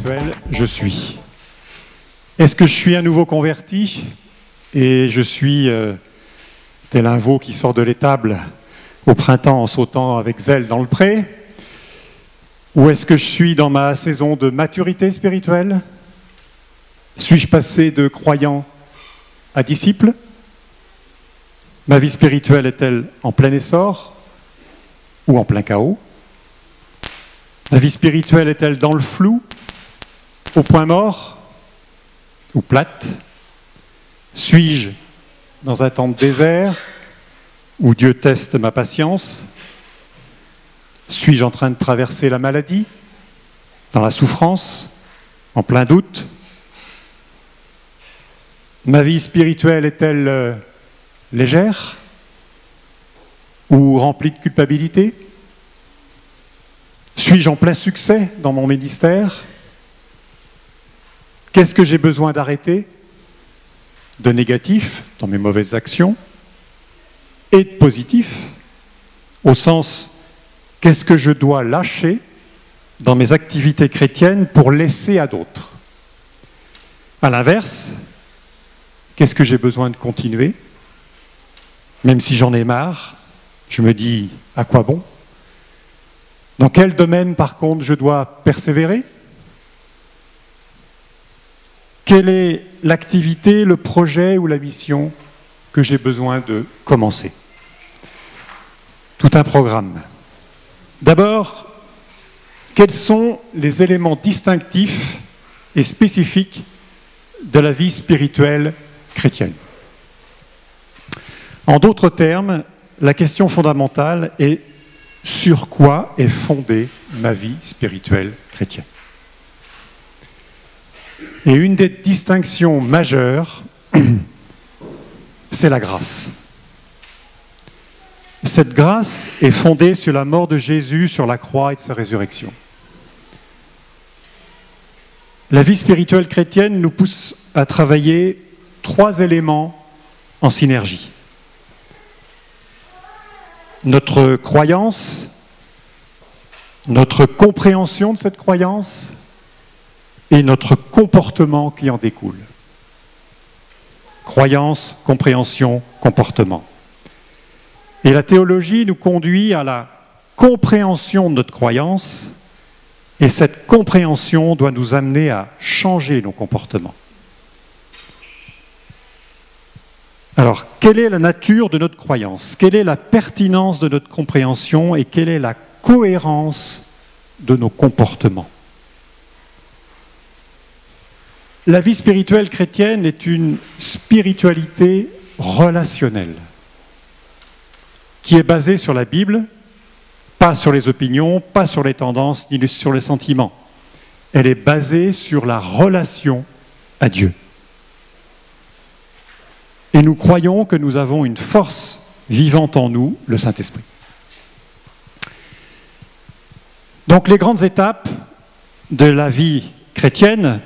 spirituel, je suis. Est-ce que je suis un nouveau converti et je suis tel un veau qui sort de l'étable au printemps en sautant avec zèle dans le pré? Ou est-ce que je suis dans ma saison de maturité spirituelle? Suis-je passé de croyant à disciple? Ma vie spirituelle est-elle en plein essor ou en plein chaos? Ma vie spirituelle est-elle dans le flou, au point mort ou plate? Suis-je dans un temps de désert où Dieu teste ma patience? Suis-je en train de traverser la maladie, dans la souffrance, en plein doute? Ma vie spirituelle est-elle légère ou remplie de culpabilité? Suis-je en plein succès dans mon ministère? Qu'est-ce que j'ai besoin d'arrêter de négatif dans mes mauvaises actions et de positif au sens qu'est-ce que je dois lâcher dans mes activités chrétiennes pour laisser à d'autres? À l'inverse, qu'est-ce que j'ai besoin de continuer? Même si j'en ai marre, je me dis à quoi bon? Dans quel domaine, par contre, je dois persévérer? Quelle est l'activité, le projet ou la mission que j'ai besoin de commencer? Tout un programme. D'abord, quels sont les éléments distinctifs et spécifiques de la vie spirituelle chrétienne? En d'autres termes, la question fondamentale est sur quoi est fondée ma vie spirituelle chrétienne? Et une des distinctions majeures, c'est la grâce. Cette grâce est fondée sur la mort de Jésus sur la croix et de sa résurrection. La vie spirituelle chrétienne nous pousse à travailler 3 éléments en synergie. Notre croyance, notre compréhension de cette croyance et notre comportement qui en découle. Croyance, compréhension, comportement. Et la théologie nous conduit à la compréhension de notre croyance et cette compréhension doit nous amener à changer nos comportements. Alors, quelle est la nature de notre croyance? Quelle est la pertinence de notre compréhension et quelle est la cohérence de nos comportements? La vie spirituelle chrétienne est une spiritualité relationnelle qui est basée sur la Bible, pas sur les opinions, pas sur les tendances, ni sur les sentiments. Elle est basée sur la relation à Dieu. Et nous croyons que nous avons une force vivante en nous, le Saint-Esprit. Donc les grandes étapes de la vie chrétienne,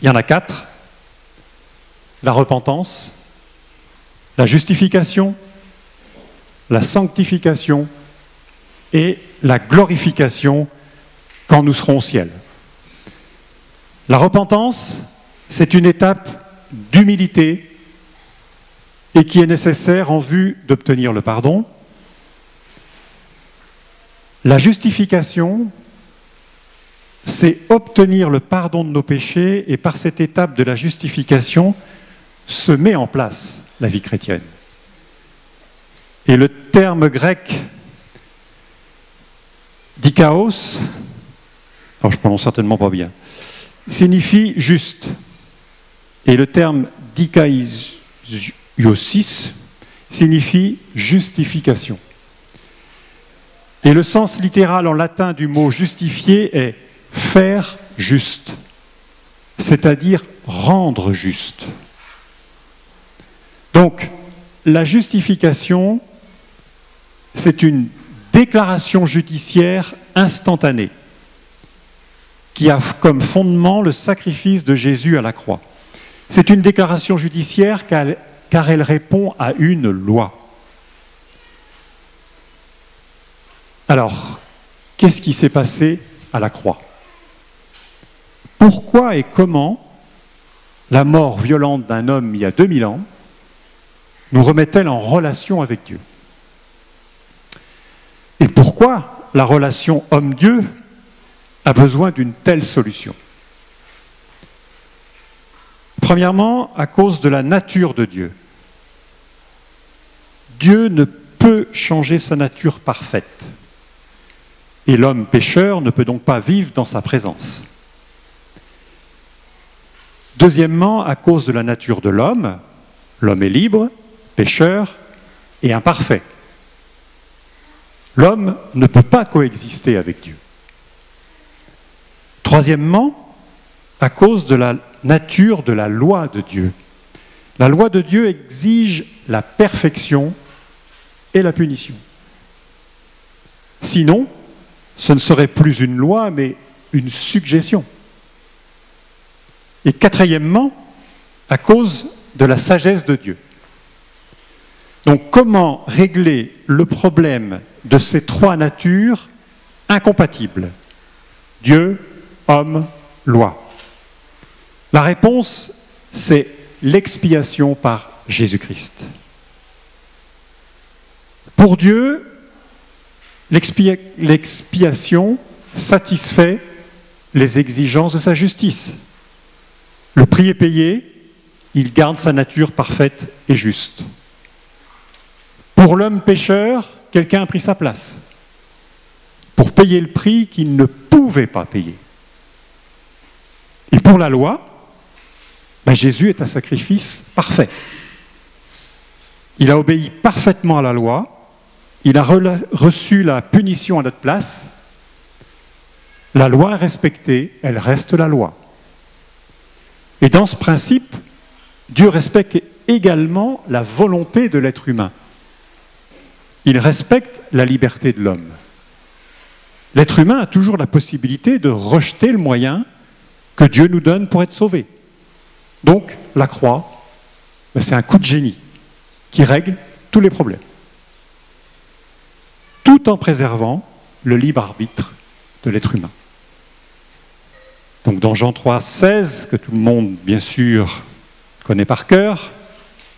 il y en a 4. La repentance, la justification, la sanctification et la glorification quand nous serons au ciel. La repentance, c'est une étape d'humilité et qui est nécessaire en vue d'obtenir le pardon. La justification, c'est obtenir le pardon de nos péchés et par cette étape de la justification se met en place la vie chrétienne. Et le terme grec dikaos, alors je prononce certainement pas bien, signifie juste. Et le terme dikaiosis signifie justification. Et le sens littéral en latin du mot justifier est faire juste, c'est-à-dire rendre juste. Donc, la justification, c'est une déclaration judiciaire instantanée qui a comme fondement le sacrifice de Jésus à la croix. C'est une déclaration judiciaire car elle répond à une loi. Alors, qu'est-ce qui s'est passé à la croix? Pourquoi et comment la mort violente d'un homme il y a 2000 ans nous remet-elle en relation avec Dieu? Et pourquoi la relation homme-Dieu a besoin d'une telle solution? Premièrement, à cause de la nature de Dieu. Dieu ne peut changer sa nature parfaite. Et l'homme pécheur ne peut donc pas vivre dans sa présence. Deuxièmement, à cause de la nature de l'homme, l'homme est libre, pécheur et imparfait. L'homme ne peut pas coexister avec Dieu. Troisièmement, à cause de la nature de la loi de Dieu. La loi de Dieu exige la perfection et la punition. Sinon, ce ne serait plus une loi, mais une suggestion. Et quatrièmement, à cause de la sagesse de Dieu. Donc, comment régler le problème de ces trois natures incompatibles? Dieu, homme, loi. La réponse, c'est l'expiation par Jésus-Christ. Pour Dieu, l'expiation satisfait les exigences de sa justice. Le prix est payé, il garde sa nature parfaite et juste. Pour l'homme pécheur, quelqu'un a pris sa place pour payer le prix qu'il ne pouvait pas payer. Et pour la loi, Jésus est un sacrifice parfait. Il a obéi parfaitement à la loi, il a reçu la punition à notre place. La loi est respectée, elle reste la loi. Et dans ce principe, Dieu respecte également la volonté de l'être humain. Il respecte la liberté de l'homme. L'être humain a toujours la possibilité de rejeter le moyen que Dieu nous donne pour être sauvé. Donc, la croix, c'est un coup de génie qui règle tous les problèmes, tout en préservant le libre arbitre de l'être humain. Donc dans Jean 3, 16, que tout le monde, bien sûr, connaît par cœur,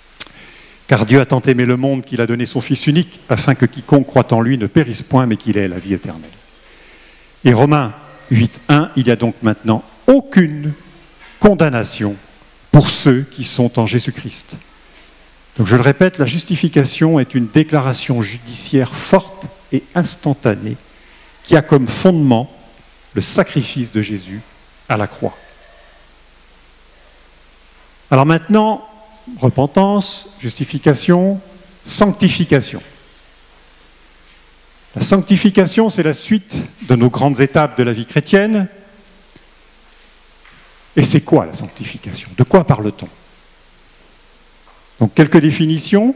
« Car Dieu a tant aimé le monde qu'il a donné son Fils unique, afin que quiconque croit en lui ne périsse point, mais qu'il ait la vie éternelle. » Et Romains 8, 1, il n'y a donc maintenant aucune condamnation pour ceux qui sont en Jésus-Christ. Donc je le répète, la justification est une déclaration judiciaire forte et instantanée qui a comme fondement le sacrifice de Jésus à la croix. Alors maintenant, repentance, justification, sanctification. La sanctification, c'est la suite de nos grandes étapes de la vie chrétienne. Et c'est quoi la sanctification? De quoi parle-t-on? Donc quelques définitions.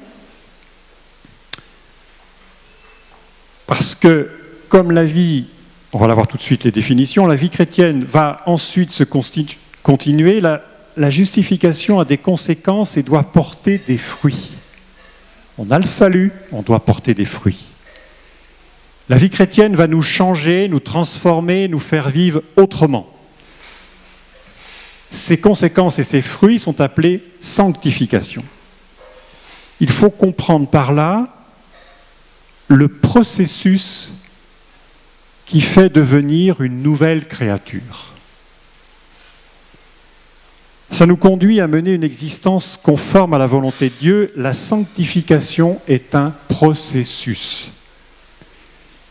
Parce que, comme la vie, on va la voir tout de suite les définitions, la vie chrétienne va ensuite se continuer, la justification a des conséquences et doit porter des fruits. On a le salut, on doit porter des fruits. La vie chrétienne va nous changer, nous transformer, nous faire vivre autrement. Ces conséquences et ces fruits sont appelés sanctification. Il faut comprendre par là le processus qui fait devenir une nouvelle créature. Ça nous conduit à mener une existence conforme à la volonté de Dieu. La sanctification est un processus.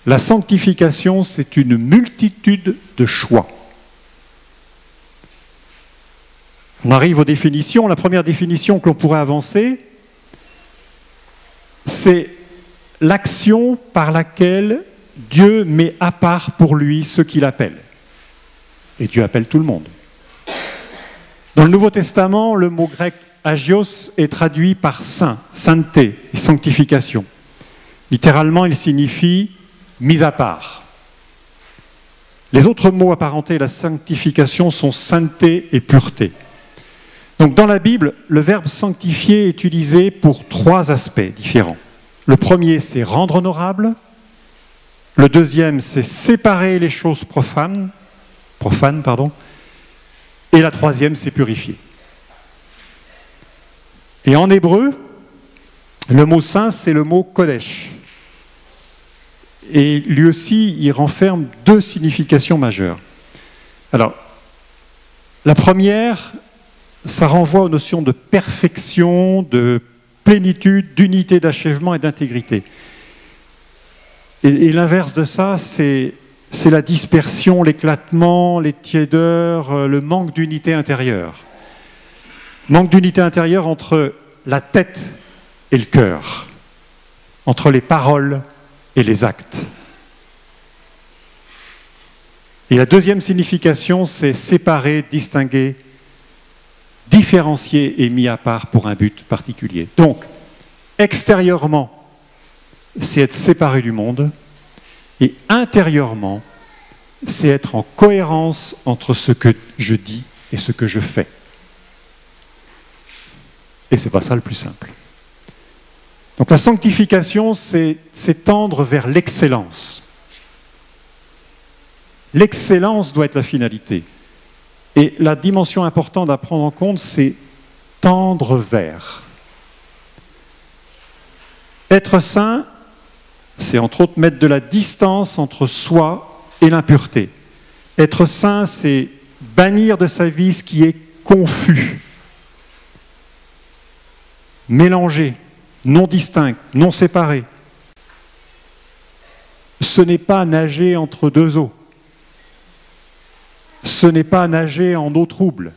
La sanctification, c'est une multitude de choix. On arrive aux définitions. La première définition que l'on pourrait avancer, c'est l'action par laquelle Dieu met à part pour lui ceux qu'il appelle. Et Dieu appelle tout le monde. Dans le Nouveau Testament, le mot grec agios est traduit par saint, sainteté et sanctification. Littéralement, il signifie mise à part. Les autres mots apparentés à la sanctification sont sainteté et pureté. Donc dans la Bible, le verbe sanctifier est utilisé pour trois aspects différents. Le premier, c'est rendre honorable. Le deuxième, c'est séparer les choses profanes. Et la troisième, c'est purifier. Et en hébreu, le mot saint, c'est le mot kodesh. Et lui aussi, il renferme deux significations majeures. Alors, la première, ça renvoie aux notions de perfection, de plénitude, d'unité, d'achèvement et d'intégrité. Et l'inverse de ça, c'est la dispersion, l'éclatement, les tiédeurs, le manque d'unité intérieure. Manque d'unité intérieure entre la tête et le cœur, entre les paroles et les actes. Et la deuxième signification, c'est séparer, distinguer, différencier et mis à part pour un but particulier. Donc, extérieurement, c'est être séparé du monde, et intérieurement, c'est être en cohérence entre ce que je dis et ce que je fais. Et c'est pas ça le plus simple. Donc la sanctification, c'est tendre vers l'excellence. L'excellence doit être la finalité. Et la dimension importante à prendre en compte, c'est tendre vers. Être saint, c'est entre autres mettre de la distance entre soi et l'impureté. Être saint, c'est bannir de sa vie ce qui est confus, mélangé, non distinct, non séparé. Ce n'est pas nager entre deux eaux. Ce n'est pas nager en eau trouble.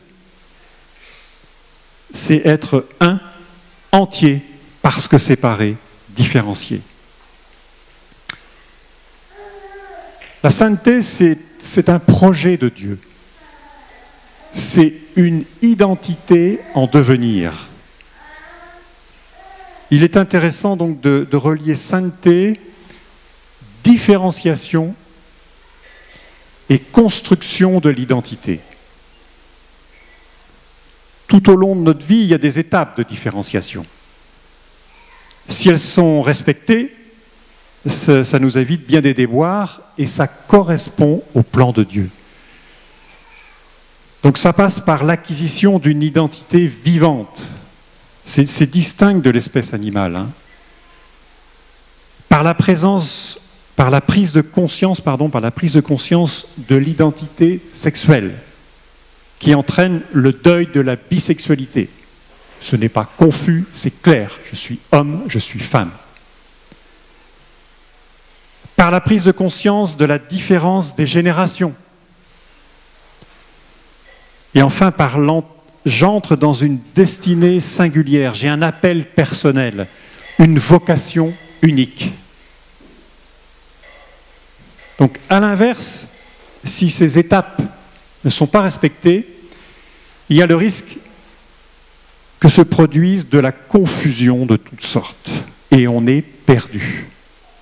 C'est être un, entier, parce que séparé, différencié. La sainteté, c'est un projet de Dieu. C'est une identité en devenir. Il est intéressant donc de relier sainteté, différenciation et construction de l'identité. Tout au long de notre vie, il y a des étapes de différenciation. Si elles sont respectées, ça nous évite bien des déboires et ça correspond au plan de Dieu. Donc ça passe par l'acquisition d'une identité vivante. C'est distinct de l'espèce animale. Hein. Par la prise de conscience de l'identité sexuelle qui entraîne le deuil de la bisexualité. Ce n'est pas confus, c'est clair. Je suis homme, je suis femme. Par la prise de conscience de la différence des générations. Et enfin, j'entre dans une destinée singulière, j'ai un appel personnel, une vocation unique. Donc, à l'inverse, si ces étapes ne sont pas respectées, il y a le risque que se produise de la confusion de toutes sortes. Et on est perdu.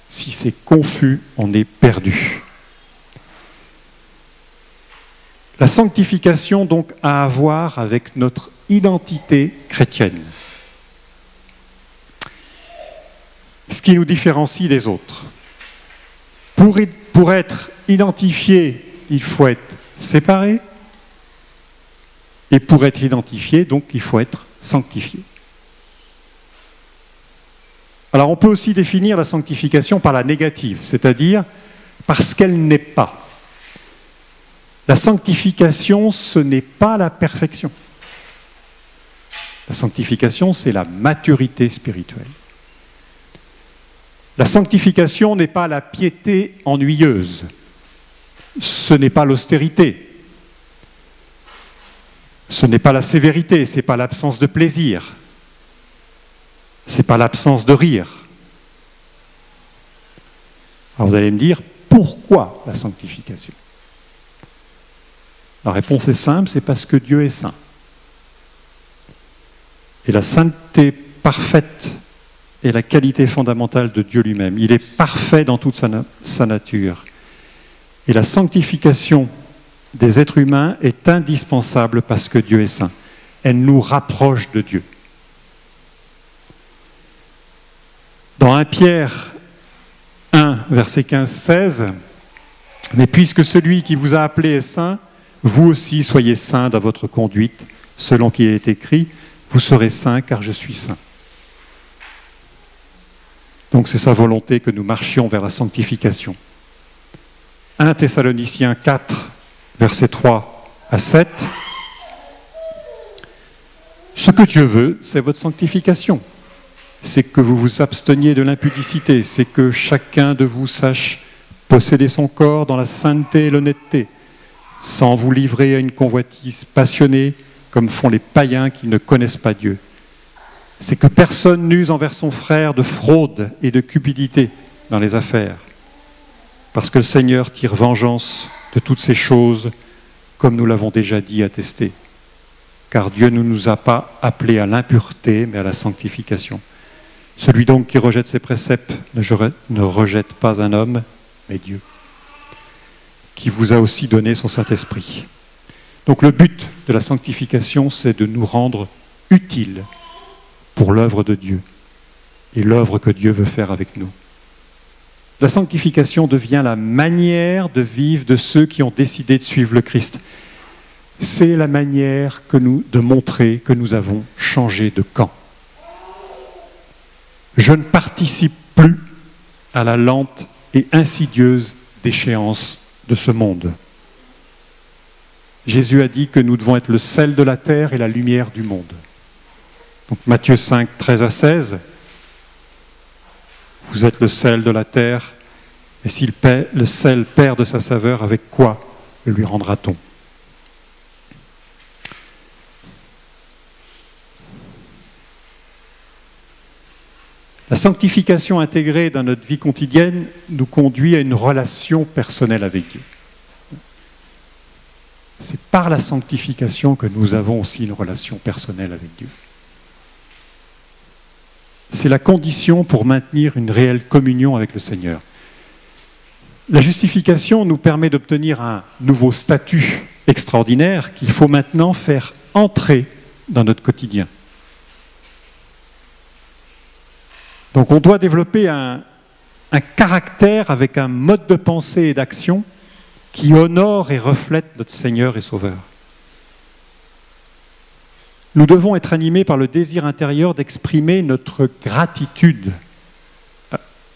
Si c'est confus, on est perdu. La sanctification, donc, a à voir avec notre identité chrétienne. Ce qui nous différencie des autres. Pour être identifié, il faut être séparé. Et pour être identifié, donc, il faut être sanctifié. Alors, on peut aussi définir la sanctification par la négative, c'est-à-dire parce qu'elle n'est pas. La sanctification, ce n'est pas la perfection. La sanctification, c'est la maturité spirituelle. La sanctification n'est pas la piété ennuyeuse. Ce n'est pas l'austérité. Ce n'est pas la sévérité, ce n'est pas l'absence de plaisir. Ce n'est pas l'absence de rire. Alors vous allez me dire, pourquoi la sanctification ? La réponse est simple, c'est parce que Dieu est saint. Et la sainteté parfaite est la qualité fondamentale de Dieu lui-même. Il est parfait dans toute sa nature. Et la sanctification des êtres humains est indispensable parce que Dieu est saint. Elle nous rapproche de Dieu. Dans 1 Pierre 1, verset 15-16, « Mais puisque celui qui vous a appelé est saint, vous aussi soyez saints dans votre conduite, selon qu'il est écrit, vous serez saints car je suis saint. Donc c'est sa volonté que nous marchions vers la sanctification. 1 Thessaloniciens 4, versets 3 à 7. Ce que Dieu veut, c'est votre sanctification. C'est que vous vous absteniez de l'impudicité, c'est que chacun de vous sache posséder son corps dans la sainteté et l'honnêteté, sans vous livrer à une convoitise passionnée, comme font les païens qui ne connaissent pas Dieu. C'est que personne n'use envers son frère de fraude et de cupidité dans les affaires, parce que le Seigneur tire vengeance de toutes ces choses, comme nous l'avons déjà dit et attesté. Car Dieu ne nous a pas appelés à l'impureté, mais à la sanctification. Celui donc qui rejette ses préceptes ne rejette pas un homme, mais Dieu, qui vous a aussi donné son Saint-Esprit. Donc le but de la sanctification, c'est de nous rendre utiles pour l'œuvre de Dieu et l'œuvre que Dieu veut faire avec nous. La sanctification devient la manière de vivre de ceux qui ont décidé de suivre le Christ. C'est la manière de montrer que nous avons changé de camp. Je ne participe plus à la lente et insidieuse déchéance de ce monde. Jésus a dit que nous devons être le sel de la terre et la lumière du monde. Donc Matthieu 5, 13 à 16, vous êtes le sel de la terre, et si le sel perd de sa saveur, avec quoi le lui rendra-t-on ? La sanctification intégrée dans notre vie quotidienne nous conduit à une relation personnelle avec Dieu. C'est par la sanctification que nous avons aussi une relation personnelle avec Dieu. C'est la condition pour maintenir une réelle communion avec le Seigneur. La justification nous permet d'obtenir un nouveau statut extraordinaire qu'il faut maintenant faire entrer dans notre quotidien. Donc on doit développer un caractère avec un mode de pensée et d'action qui honore et reflète notre Seigneur et Sauveur. Nous devons être animés par le désir intérieur d'exprimer notre gratitude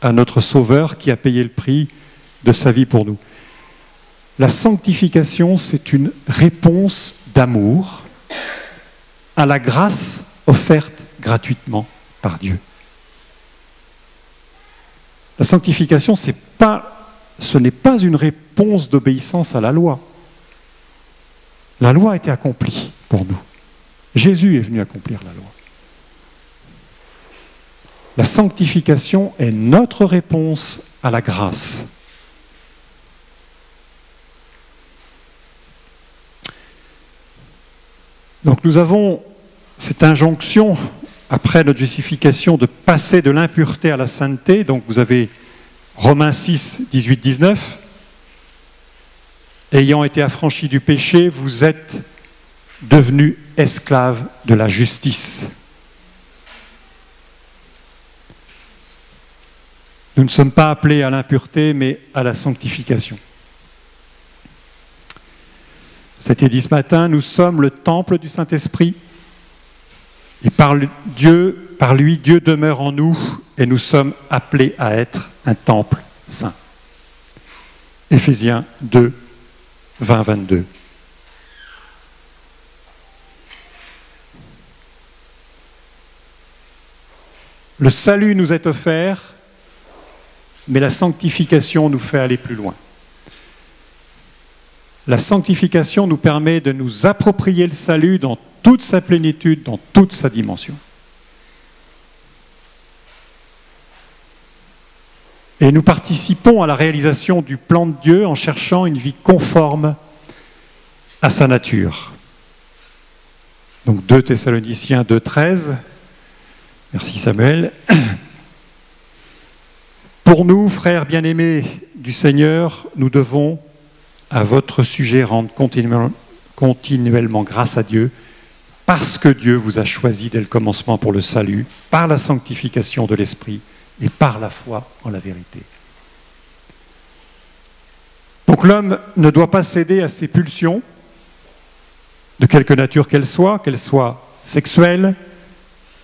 à notre Sauveur qui a payé le prix de sa vie pour nous. La sanctification, c'est une réponse d'amour à la grâce offerte gratuitement par Dieu. La sanctification, ce n'est pas une réponse d'obéissance à la loi. La loi a été accomplie pour nous. Jésus est venu accomplir la loi. La sanctification est notre réponse à la grâce. Donc nous avons cette injonction, après notre justification, de passer de l'impureté à la sainteté. Donc vous avez Romains 6, 18, 19. Ayant été affranchis du péché, vous êtes devenus esclaves de la justice. Nous ne sommes pas appelés à l'impureté, mais à la sanctification. C'était dit ce matin, nous sommes le temple du Saint-Esprit. Et par lui, Dieu demeure en nous et nous sommes appelés à être un temple saint. Éphésiens 2, 20, 22. Le salut nous est offert, mais la sanctification nous fait aller plus loin. La sanctification nous permet de nous approprier le salut dans toute sa plénitude, dans toute sa dimension. Et nous participons à la réalisation du plan de Dieu en cherchant une vie conforme à sa nature. Donc 2 Thessaloniciens 2, 13. Merci Samuel. Pour nous, frères bien-aimés du Seigneur, nous devons à votre sujet rendre continuellement grâce à Dieu, parce que Dieu vous a choisi dès le commencement pour le salut, par la sanctification de l'Esprit et par la foi en la vérité. Donc l'homme ne doit pas céder à ses pulsions, de quelque nature qu'elle soit sexuelle,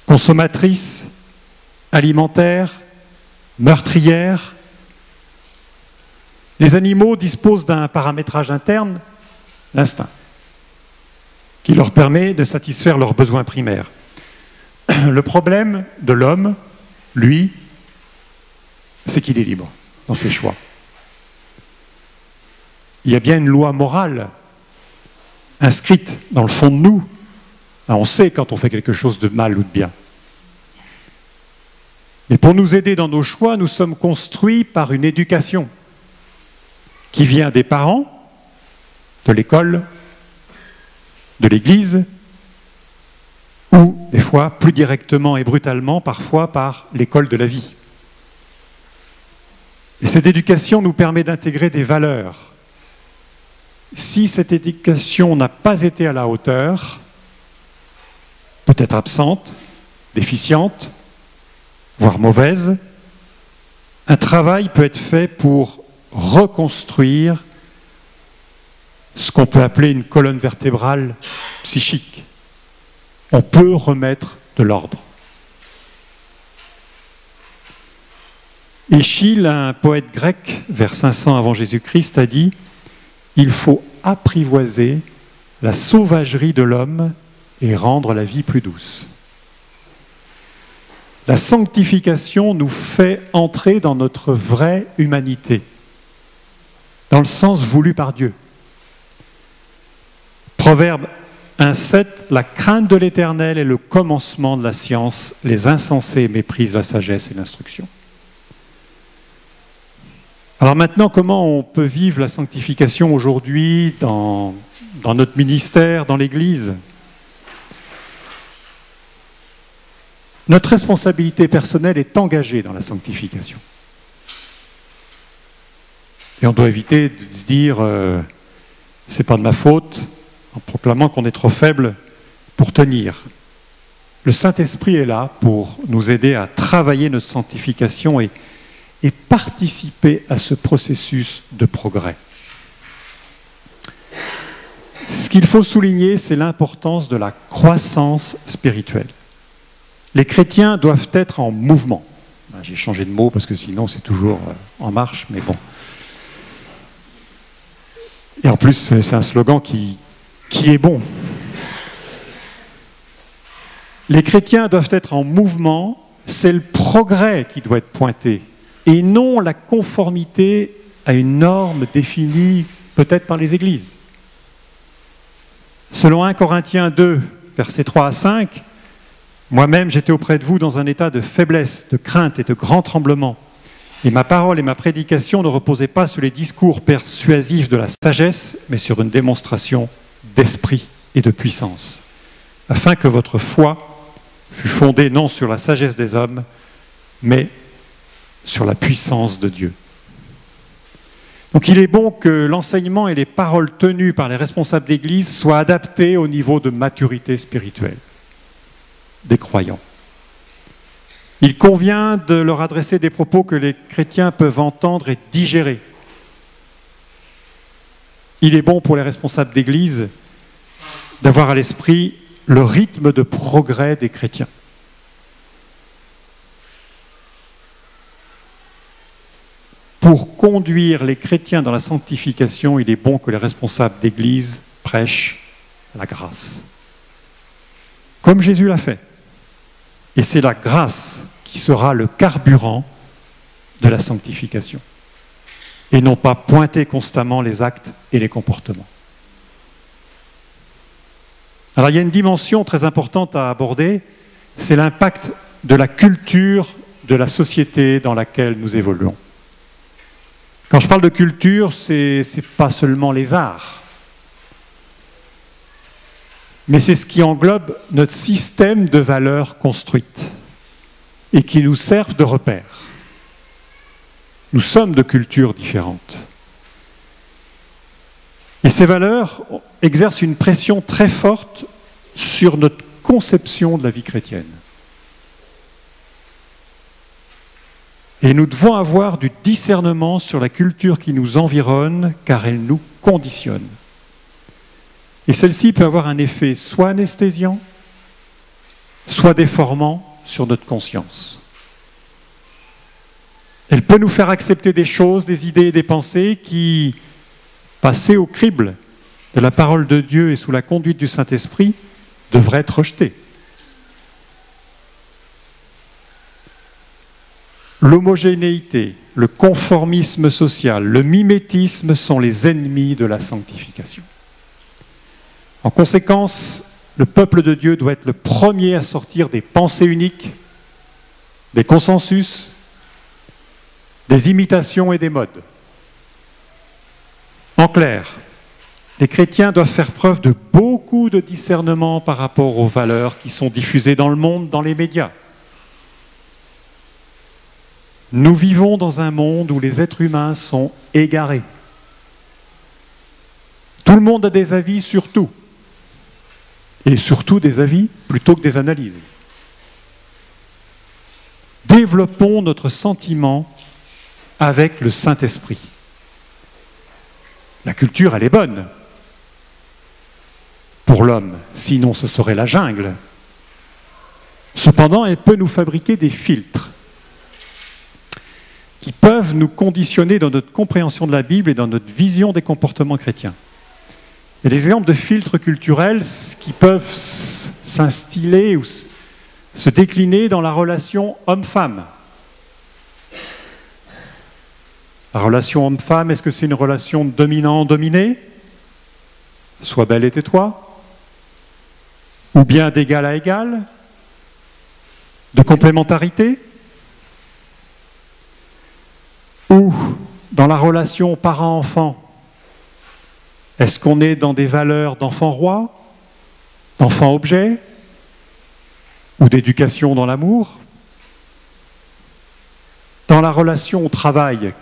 consommatrice, alimentaire, meurtrière. Les animaux disposent d'un paramétrage interne, l'instinct, qui leur permet de satisfaire leurs besoins primaires. Le problème de l'homme, lui, c'est qu'il est libre dans ses choix. Il y a bien une loi morale inscrite dans le fond de nous. On sait quand on fait quelque chose de mal ou de bien. Mais pour nous aider dans nos choix, nous sommes construits par une éducation qui vient des parents, de l'école, de l'Église, ou des fois, plus directement et brutalement, parfois par l'école de la vie. Et cette éducation nous permet d'intégrer des valeurs. Si cette éducation n'a pas été à la hauteur, peut-être absente, déficiente, voire mauvaise, un travail peut être fait pour reconstruire ce qu'on peut appeler une colonne vertébrale psychique. On peut remettre de l'ordre. Échille, un poète grec, vers 500 avant Jésus-Christ, a dit « Il faut apprivoiser la sauvagerie de l'homme et rendre la vie plus douce. » La sanctification nous fait entrer dans notre vraie humanité, dans le sens voulu par Dieu. Proverbe 1,7, la crainte de l'Éternel est le commencement de la science, les insensés méprisent la sagesse et l'instruction. Alors maintenant, comment on peut vivre la sanctification aujourd'hui dans notre ministère, dans l'Église ? Notre responsabilité personnelle est engagée dans la sanctification. Et on doit éviter de se dire c'est pas de ma faute, en proclamant qu'on est trop faible pour tenir. Le Saint-Esprit est là pour nous aider à travailler notre sanctification et participer à ce processus de progrès. Ce qu'il faut souligner, c'est l'importance de la croissance spirituelle. Les chrétiens doivent être en mouvement. J'ai changé de mot parce que sinon c'est toujours en marche, mais bon. Et en plus, c'est un slogan qui est bon. Les chrétiens doivent être en mouvement, c'est le progrès qui doit être pointé, et non la conformité à une norme définie peut-être par les églises. Selon 1 Corinthiens 2, versets 3 à 5, « Moi-même j'étais auprès de vous dans un état de faiblesse, de crainte et de grand tremblement. Et ma parole et ma prédication ne reposaient pas sur les discours persuasifs de la sagesse, mais sur une démonstration d'esprit et de puissance, afin que votre foi fût fondée non sur la sagesse des hommes, mais sur la puissance de Dieu. » Donc il est bon que l'enseignement et les paroles tenues par les responsables d'Église soient adaptés au niveau de maturité spirituelle des croyants. Il convient de leur adresser des propos que les chrétiens peuvent entendre et digérer. Il est bon pour les responsables d'Église d'avoir à l'esprit le rythme de progrès des chrétiens. Pour conduire les chrétiens dans la sanctification, il est bon que les responsables d'Église prêchent la grâce, comme Jésus l'a fait. Et c'est la grâce qui sera le carburant de la sanctification, et non pas pointer constamment les actes et les comportements. Alors il y a une dimension très importante à aborder, c'est l'impact de la culture de la société dans laquelle nous évoluons. Quand je parle de culture, c'est pas seulement les arts, mais c'est ce qui englobe notre système de valeurs construites et qui nous servent de repère. Nous sommes de cultures différentes. Et ces valeurs exercent une pression très forte sur notre conception de la vie chrétienne. Et nous devons avoir du discernement sur la culture qui nous environne, car elle nous conditionne. Et celle-ci peut avoir un effet soit anesthésiant, soit déformant sur notre conscience. Elle peut nous faire accepter des choses, des idées et des pensées qui, passées au crible de la parole de Dieu et sous la conduite du Saint-Esprit, devraient être rejetées. L'homogénéité, le conformisme social, le mimétisme sont les ennemis de la sanctification. En conséquence, le peuple de Dieu doit être le premier à sortir des pensées uniques, des consensus, des imitations et des modes. En clair, les chrétiens doivent faire preuve de beaucoup de discernement par rapport aux valeurs qui sont diffusées dans le monde, dans les médias. Nous vivons dans un monde où les êtres humains sont égarés. Tout le monde a des avis sur tout. Et surtout des avis plutôt que des analyses. Développons notre sentiment avec le Saint-Esprit. La culture, elle est bonne pour l'homme, sinon ce serait la jungle. Cependant, elle peut nous fabriquer des filtres qui peuvent nous conditionner dans notre compréhension de la Bible et dans notre vision des comportements chrétiens. Il y a des exemples de filtres culturels qui peuvent s'instiller ou se décliner dans la relation homme-femme. La relation homme-femme, est-ce que c'est une relation dominant-dominé? Sois belle et tais-toi. Ou bien d'égal à égal? De complémentarité? Ou dans la relation parent-enfant, est-ce qu'on est dans des valeurs d'enfant-roi, d'enfant-objet, ou d'éducation dans l'amour? Dans la relation au travail,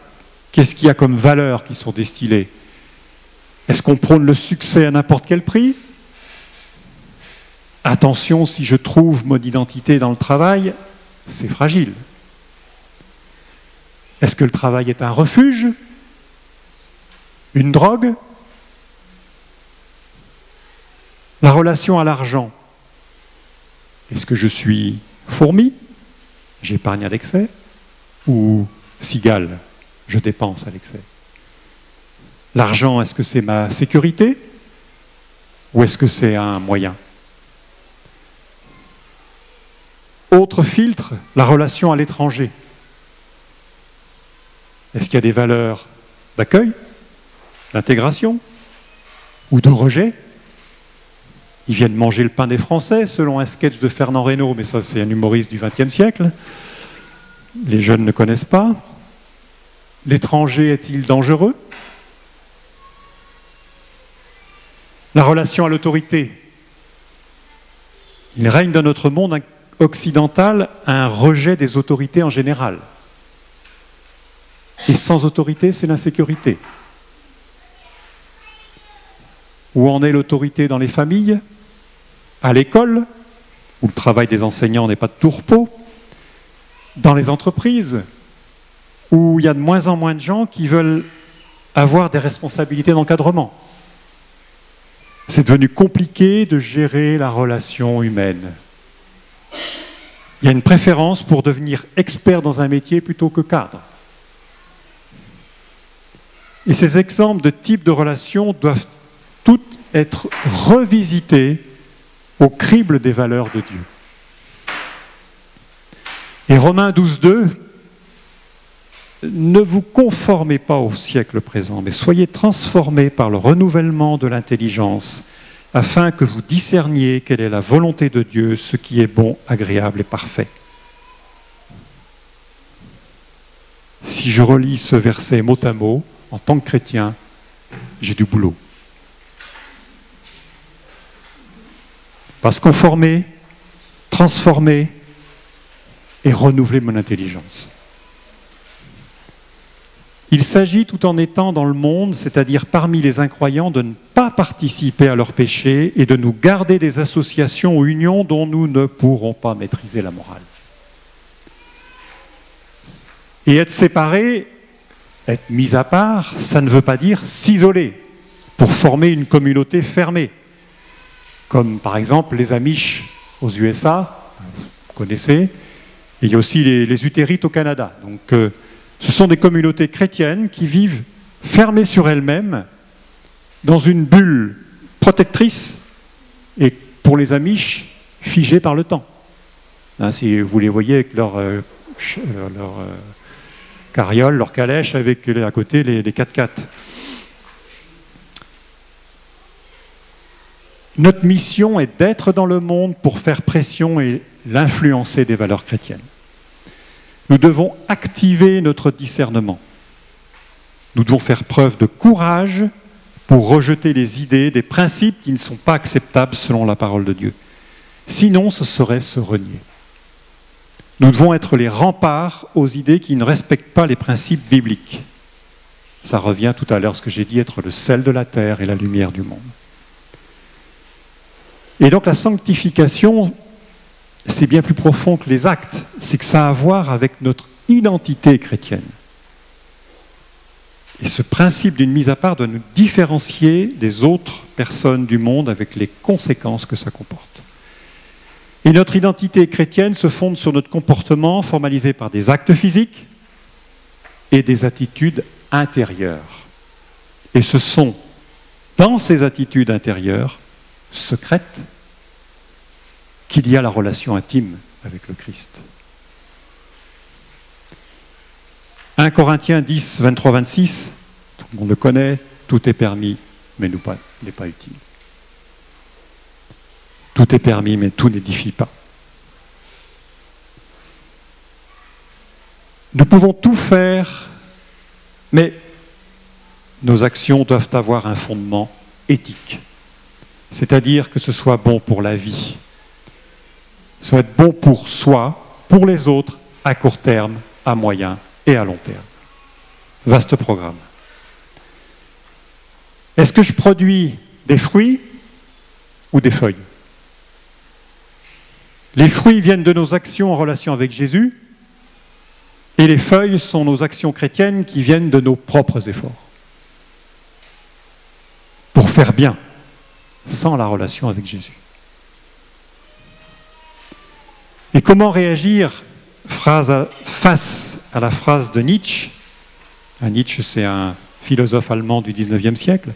qu'est-ce qu'il y a comme valeurs qui sont distillées? Est-ce qu'on prône le succès à n'importe quel prix? Attention, si je trouve mon identité dans le travail, c'est fragile. Est-ce que le travail est un refuge? Une drogue? La relation à l'argent. Est-ce que je suis fourmi? J'épargne à l'excès? Ou cigale? Je dépense à l'excès? L'argent, est-ce que c'est ma sécurité? Ou est-ce que c'est un moyen? Autre filtre, la relation à l'étranger. Est-ce qu'il y a des valeurs d'accueil, d'intégration ou de rejet? Ils viennent manger le pain des Français, selon un sketch de Fernand Reynaud, mais ça c'est un humoriste du XXe siècle. Les jeunes ne connaissent pas. L'étranger est-il dangereux? La relation à l'autorité. Il règne dans notre monde occidental un rejet des autorités en général. Et sans autorité, c'est l'insécurité. Où en est l'autorité dans les familles? À l'école, où le travail des enseignants n'est pas de tourpeau? Dans les entreprises, où il y a de moins en moins de gens qui veulent avoir des responsabilités d'encadrement. C'est devenu compliqué de gérer la relation humaine. Il y a une préférence pour devenir expert dans un métier plutôt que cadre. Et ces exemples de types de relations doivent toutes être revisités au crible des valeurs de Dieu. Et Romains 12,2, ne vous conformez pas au siècle présent, mais soyez transformés par le renouvellement de l'intelligence, afin que vous discerniez quelle est la volonté de Dieu, ce qui est bon, agréable et parfait. Si je relis ce verset mot à mot, en tant que chrétien, j'ai du boulot. Pas se conformer, transformer et renouveler mon intelligence. Il s'agit, tout en étant dans le monde, c'est-à-dire parmi les incroyants, de ne pas participer à leurs péchés et de nous garder des associations ou unions dont nous ne pourrons pas maîtriser la morale. Et être séparé, être mis à part, ça ne veut pas dire s'isoler pour former une communauté fermée, comme par exemple les Amish aux USA, vous connaissez, et il y a aussi les Utérites au Canada. Donc ce sont des communautés chrétiennes qui vivent fermées sur elles-mêmes, dans une bulle protectrice, et pour les Amish, figées par le temps. Hein, si vous les voyez avec leur carriole, leur calèche, avec à côté les 4x4. Notre mission est d'être dans le monde pour faire pression et l'influencer des valeurs chrétiennes. Nous devons activer notre discernement. Nous devons faire preuve de courage pour rejeter les idées, des principes qui ne sont pas acceptables selon la parole de Dieu. Sinon, ce serait se renier. Nous devons être les remparts aux idées qui ne respectent pas les principes bibliques. Ça revient tout à l'heure à ce que j'ai dit, être le sel de la terre et la lumière du monde. Et donc la sanctification, c'est bien plus profond que les actes, c'est que ça a à voir avec notre identité chrétienne. Et ce principe d'une mise à part doit nous différencier des autres personnes du monde avec les conséquences que ça comporte. Et notre identité chrétienne se fonde sur notre comportement formalisé par des actes physiques et des attitudes intérieures. Et ce sont dans ces attitudes intérieures secrète qu'il y a la relation intime avec le Christ. 1 Corinthiens 10, 23, 26, tout le monde le connaît, tout est permis, mais n'est pas utile. Tout est permis, mais tout n'édifie pas. Nous pouvons tout faire, mais nos actions doivent avoir un fondement éthique. C'est-à-dire que ce soit bon pour la vie, soit bon pour soi, pour les autres, à court terme, à moyen et à long terme. Vaste programme. Est-ce que je produis des fruits ou des feuilles? Les fruits viennent de nos actions en relation avec Jésus, et les feuilles sont nos actions chrétiennes qui viennent de nos propres efforts. Pour faire bien, sans la relation avec Jésus. Et comment réagir face à la phrase de Nietzsche? Nietzsche, c'est un philosophe allemand du XIXe siècle,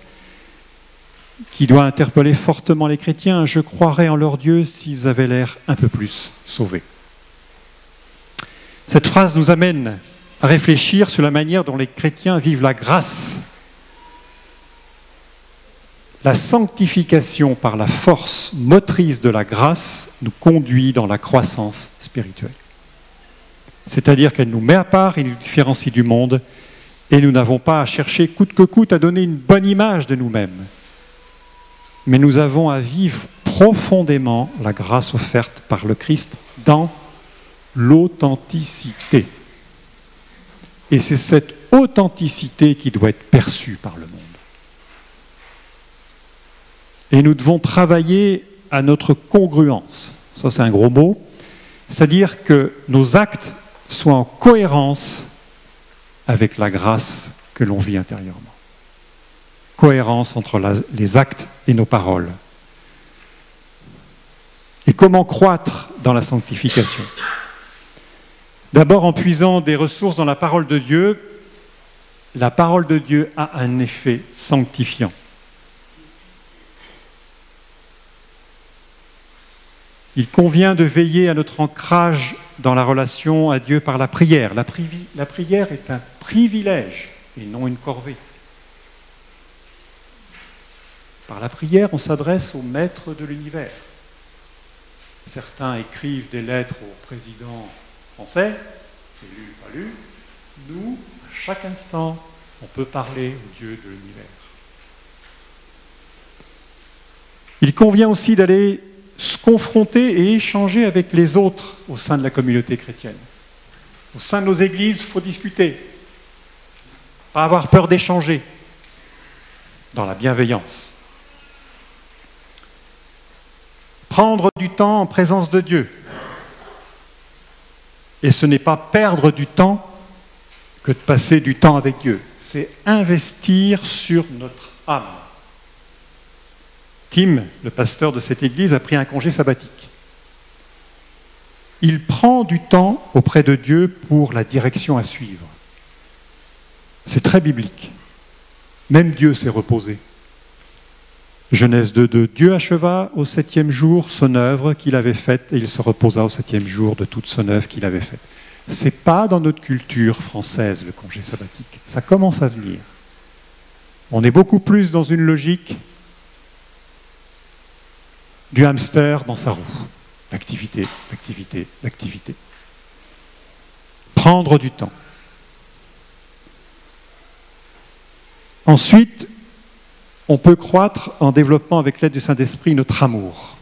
qui doit interpeller fortement les chrétiens. Je croirais en leur Dieu s'ils avaient l'air un peu plus sauvés. Cette phrase nous amène à réfléchir sur la manière dont les chrétiens vivent la grâce. La sanctification par la force motrice de la grâce nous conduit dans la croissance spirituelle. C'est-à-dire qu'elle nous met à part, elle nous différencie du monde, et nous n'avons pas à chercher coûte que coûte à donner une bonne image de nous-mêmes. Mais nous avons à vivre profondément la grâce offerte par le Christ dans l'authenticité. Et c'est cette authenticité qui doit être perçue par le monde. Et nous devons travailler à notre congruence. Ça, c'est un gros mot. C'est-à-dire que nos actes soient en cohérence avec la grâce que l'on vit intérieurement. Cohérence entre les actes et nos paroles. Et comment croître dans la sanctification? D'abord en puisant des ressources dans la parole de Dieu. La parole de Dieu a un effet sanctifiant. Il convient de veiller à notre ancrage dans la relation à Dieu par la prière. La prière est un privilège et non une corvée. Par la prière, on s'adresse au maître de l'univers. Certains écrivent des lettres au président français, c'est lu, pas lu. Nous, à chaque instant, on peut parler au Dieu de l'univers. Il convient aussi d'aller se confronter et échanger avec les autres au sein de la communauté chrétienne. Au sein de nos églises, il faut discuter. Pas avoir peur d'échanger. Dans la bienveillance. Prendre du temps en présence de Dieu. Et ce n'est pas perdre du temps que de passer du temps avec Dieu. C'est investir sur notre âme. Tim, le pasteur de cette église, a pris un congé sabbatique. Il prend du temps auprès de Dieu pour la direction à suivre. C'est très biblique. Même Dieu s'est reposé. Genèse 2:2, Dieu acheva au 7e jour son œuvre qu'il avait faite et il se reposa au 7e jour de toute son œuvre qu'il avait faite. Ce n'est pas dans notre culture française le congé sabbatique. Ça commence à venir. On est beaucoup plus dans une logique du hamster dans sa roue. L'activité, l'activité, l'activité. Prendre du temps. Ensuite, on peut croître en développant avec l'aide du Saint-Esprit notre amour.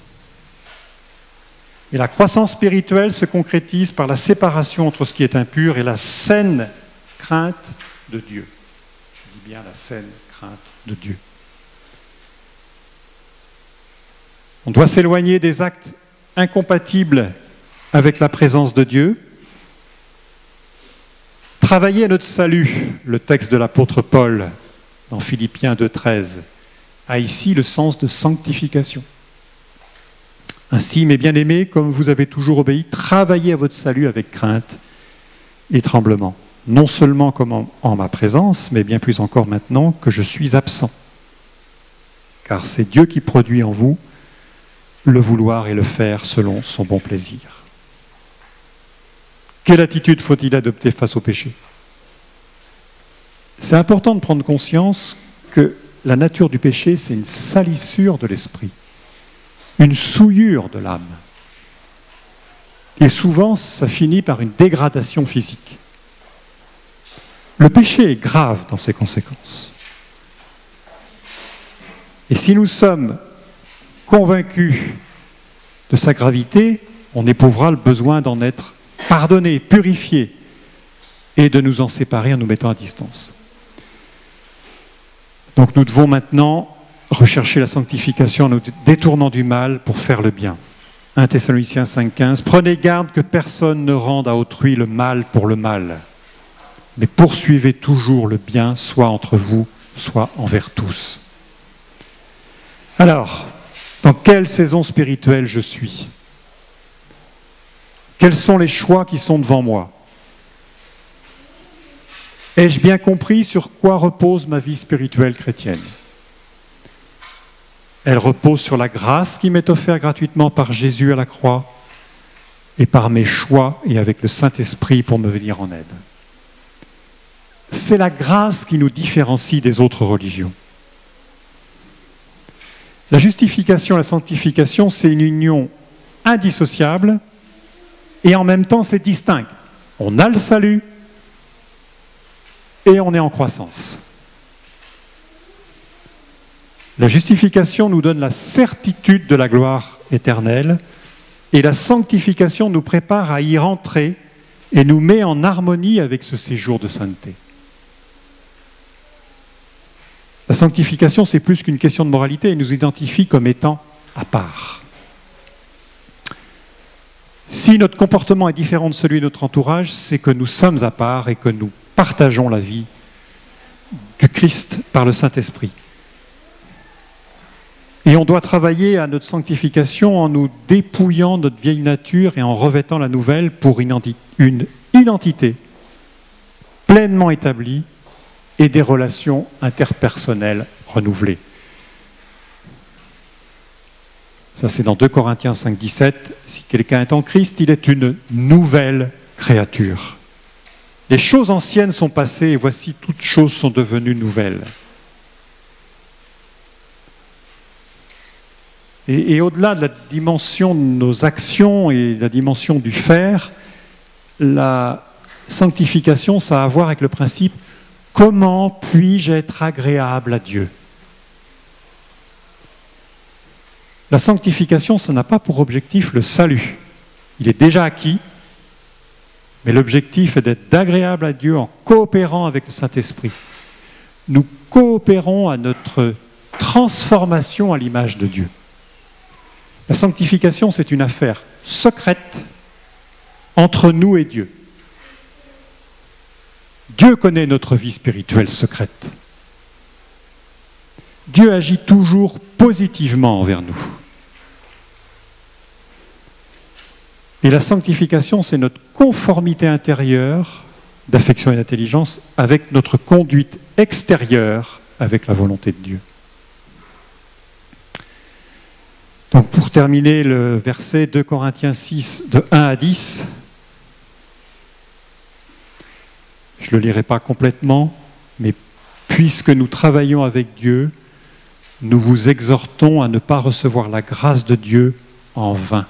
Et la croissance spirituelle se concrétise par la séparation entre ce qui est impur et la saine crainte de Dieu. Je dis bien la saine crainte de Dieu. On doit s'éloigner des actes incompatibles avec la présence de Dieu. Travailler à notre salut, le texte de l'apôtre Paul dans Philippiens 2:13, a ici le sens de sanctification. Ainsi, mes bien-aimés, comme vous avez toujours obéi, travaillez à votre salut avec crainte et tremblement, non seulement comme en ma présence, mais bien plus encore maintenant que je suis absent. Car c'est Dieu qui produit en vous le vouloir et le faire selon son bon plaisir. Quelle attitude faut-il adopter face au péché ? C'est important de prendre conscience que la nature du péché, c'est une salissure de l'esprit, une souillure de l'âme. Et souvent, ça finit par une dégradation physique. Le péché est grave dans ses conséquences. Et si nous sommes convaincus de sa gravité, on éprouvera le besoin d'en être pardonné, purifié, et de nous en séparer en nous mettant à distance. Donc nous devons maintenant rechercher la sanctification en nous détournant du mal pour faire le bien. 1 Thessaloniciens 5,15, prenez garde que personne ne rende à autrui le mal pour le mal, mais poursuivez toujours le bien, soit entre vous, soit envers tous. Alors, dans quelle saison spirituelle je suis ? Quels sont les choix qui sont devant moi ? Ai-je bien compris sur quoi repose ma vie spirituelle chrétienne ? Elle repose sur la grâce qui m'est offerte gratuitement par Jésus à la croix et par mes choix et avec le Saint-Esprit pour me venir en aide. C'est la grâce qui nous différencie des autres religions. La justification et la sanctification, c'est une union indissociable et en même temps c'est distinct. On a le salut et on est en croissance. La justification nous donne la certitude de la gloire éternelle et la sanctification nous prépare à y rentrer et nous met en harmonie avec ce séjour de sainteté. La sanctification, c'est plus qu'une question de moralité et nous identifie comme étant à part. Si notre comportement est différent de celui de notre entourage, c'est que nous sommes à part et que nous partageons la vie du Christ par le Saint-Esprit. Et on doit travailler à notre sanctification en nous dépouillant de notre vieille nature et en revêtant la nouvelle pour une identité pleinement établie et des relations interpersonnelles renouvelées. Ça, c'est dans 2 Corinthiens 5,17. Si quelqu'un est en Christ, il est une nouvelle créature. Les choses anciennes sont passées et voici toutes choses sont devenues nouvelles. Et au-delà de la dimension de nos actions et de la dimension du faire, la sanctification, ça a à voir avec le principe « Comment puis-je être agréable à Dieu ?» La sanctification, ça n'a pas pour objectif le salut. Il est déjà acquis, mais l'objectif est d'être agréable à Dieu en coopérant avec le Saint-Esprit. Nous coopérons à notre transformation à l'image de Dieu. La sanctification, c'est une affaire secrète entre nous et Dieu. Dieu connaît notre vie spirituelle secrète. Dieu agit toujours positivement envers nous. Et la sanctification, c'est notre conformité intérieure d'affection et d'intelligence avec notre conduite extérieure avec la volonté de Dieu. Donc pour terminer le verset 2 Corinthiens 6, de 1 à 10, je ne le lirai pas complètement, mais puisque nous travaillons avec Dieu, nous vous exhortons à ne pas recevoir la grâce de Dieu en vain.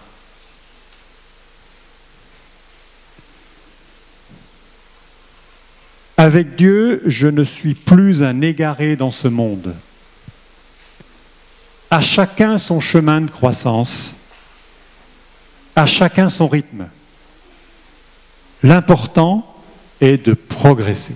Avec Dieu, je ne suis plus un égaré dans ce monde. À chacun son chemin de croissance, à chacun son rythme. L'important est de progresser.